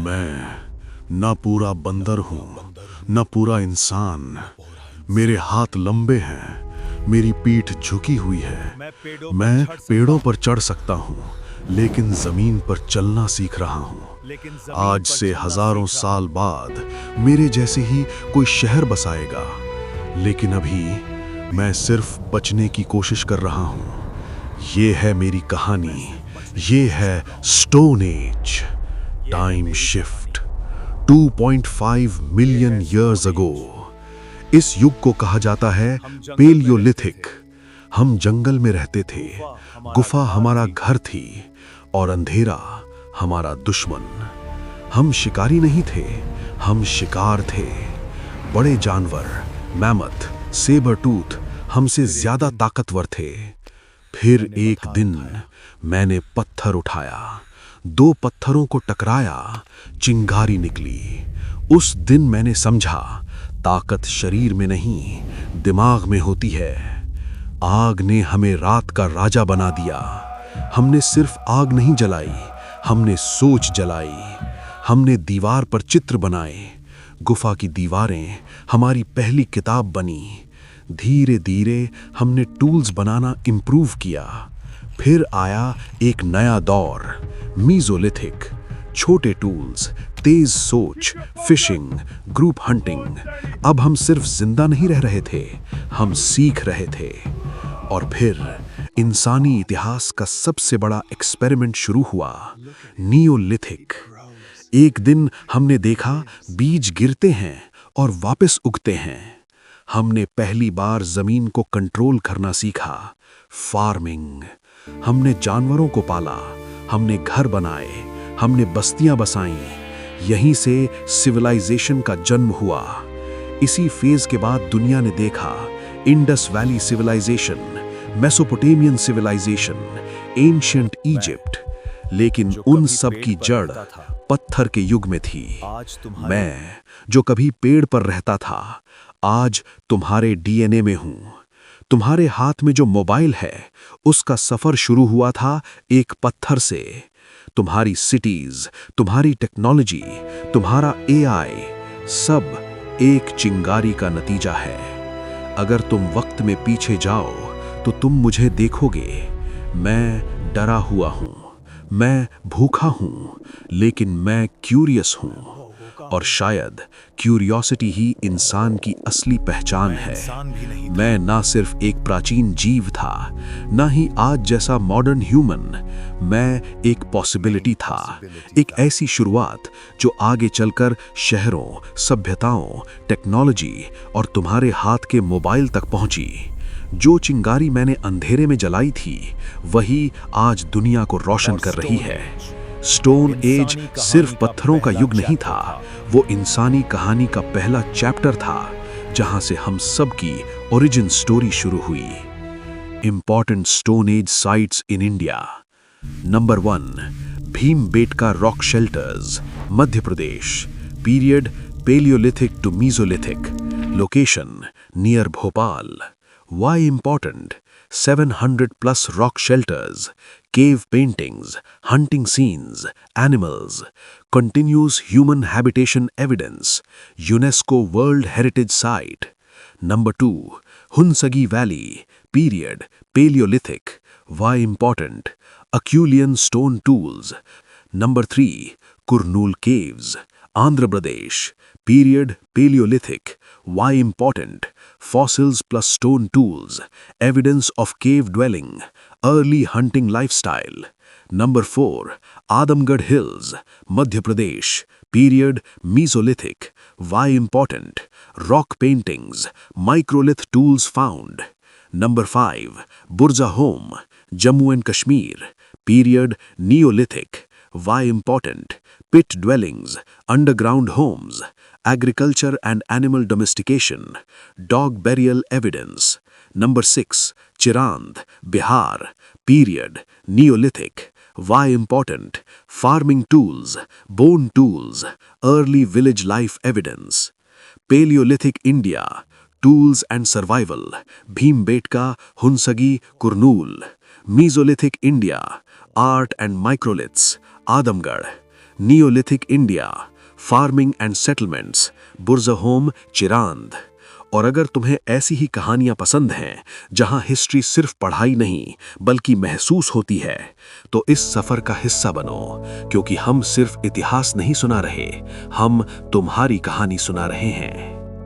मैं ना पूरा बंदर हूँ न पूरा इंसान। मेरे हाथ लंबे हैं, मेरी पीठ झुकी हुई है। मैं पेड़ों पर चढ़ सकता हूँ, लेकिन जमीन पर चलना सीख रहा हूँ। आज से हजारों साल बाद मेरे जैसे ही कोई शहर बसाएगा, लेकिन अभी मैं सिर्फ बचने की कोशिश कर रहा हूँ। ये है मेरी कहानी, ये है stone age. Time shift 2.5 million years ago. इस युग को कहा जाता है पेलियोलिथिक। हम जंगल में रहते थे, गुफा हमारा घर थी और अंधेरा हमारा दुश्मन। हम शिकारी नहीं थे, हम शिकार थे। बड़े जानवर, मैमथ, सेबर टूथ हमसे ज्यादा ताकतवर थे। फिर एक दिन मैंने पत्थर उठाया, 2 पत्थरों को टकराया, चिंगारी निकली। उस दिन मैंने समझा, ताकत शरीर में नहीं, दिमाग में होती है। आग ने हमें रात का राजा बना दिया। हमने सिर्फ आग नहीं जलाई, हमने सोच जलाई। हमने दीवार पर चित्र बनाए। गुफा की दीवारें हमारी पहली किताब बनी। धीरे धीरे हमने टूल्स बनाना इंप्रूव किया। फिर आया एक नया दौर, मीज़ोलिथिक। छोटे टूल्स, तेज सोच, फिशिंग, ग्रुप हंटिंग। अब हम सिर्फ जिंदा नहीं रह रहे थे, हम सीख रहे थे। और फिर इंसानी इतिहास का सबसे बड़ा एक्सपेरिमेंट शुरू हुआ, नियोलिथिक। एक दिन हमने देखा बीज गिरते हैं और वापस उगते हैं। हमने पहली बार जमीन को कंट्रोल करना सीखा, फार्मिंग। हमने जानवरों को पाला, हमने घर बनाए, हमने बस्तियां बसाईं। यहीं से सिविलाइजेशन का जन्म हुआ। इसी फेज के बाद दुनिया ने देखा Indus valley civilisation, Mesopotamian civilisation, ancient Egypt. लेकिन उन सब की जड़ पत्थर के युग में थी। मैं जो कभी पेड़ पर रहता था, आज तुम्हारे डीएनए में हूं। तुम्हारे हाथ में जो मोबाइल है, उसका सफर शुरू हुआ था एक पत्थर से। तुम्हारी सिटीज, तुम्हारी टेक्नोलॉजी, तुम्हारा एआई, सब एक चिंगारी का नतीजा है। अगर तुम वक्त में पीछे जाओ तो तुम मुझे देखोगे। मैं डरा हुआ हूं, मैं भूखा हूं, लेकिन मैं क्यूरियस हूं। और शायद क्यूरियोसिटी ही इंसान की असली पहचान है। मैं ना सिर्फ एक प्राचीन जीव था, ना ही आज जैसा मॉडर्न ह्यूमन। मैं एक पॉसिबिलिटी था, एक ऐसी शुरुआत जो आगे चलकर शहरों, सभ्यताओं, टेक्नोलॉजी और तुम्हारे हाथ के मोबाइल तक पहुंची। जो चिंगारी मैंने अंधेरे में जलाई थी, वही आज दुनिया को रोशन कर रही है। स्टोन एज सिर्फ पत्थरों का युग नहीं था, वो इंसानी कहानी का पहला चैप्टर था, जहां से हम सब की ओरिजिन स्टोरी शुरू हुई। Important stone age sites in India. Number 1, Bhimbetka rock shelters, Madhya Pradesh. Period paleolithic to mesolithic. Location near Bhopal. Why important? 700 plus rock shelters, cave paintings, hunting scenes, animals, continuous human habitation evidence, UNESCO World Heritage Site. Number 2, Hunsagi Valley, period, Paleolithic. Why important? Acheulean stone tools. Number 3, Kurnool Caves, Andhra Pradesh, period, Paleolithic. Why important? Fossils plus stone tools, evidence of cave dwelling, early hunting lifestyle. Number 4, Adamgarh Hills, Madhya Pradesh, period, Mesolithic. Why important? Rock paintings, microlith tools found. Number 5, Burza Home, Jammu and Kashmir, period, Neolithic. Why important? Pit dwellings, underground homes, agriculture and animal domestication, dog burial evidence. Number 6, Chirand, Bihar, period, Neolithic. Why important? Farming tools, bone tools, early village life evidence. Paleolithic India, tools and survival, Bhimbetka, Hunsagi, Kurnool. Mesolithic India, art and microliths, Adamgarh. Neolithic India, farming and settlements, Burzahom, Chirand. और अगर तुम्हें ऐसी ही कहानियां पसंद हैं जहां history सिर्फ पढ़ाई नहीं बल्कि महसूस होती है, तो इस सफर का हिस्सा बनो, क्योंकि हम सिर्फ इतिहास नहीं सुना रहे, हम तुम्हारी कहानी सुना रहे हैं।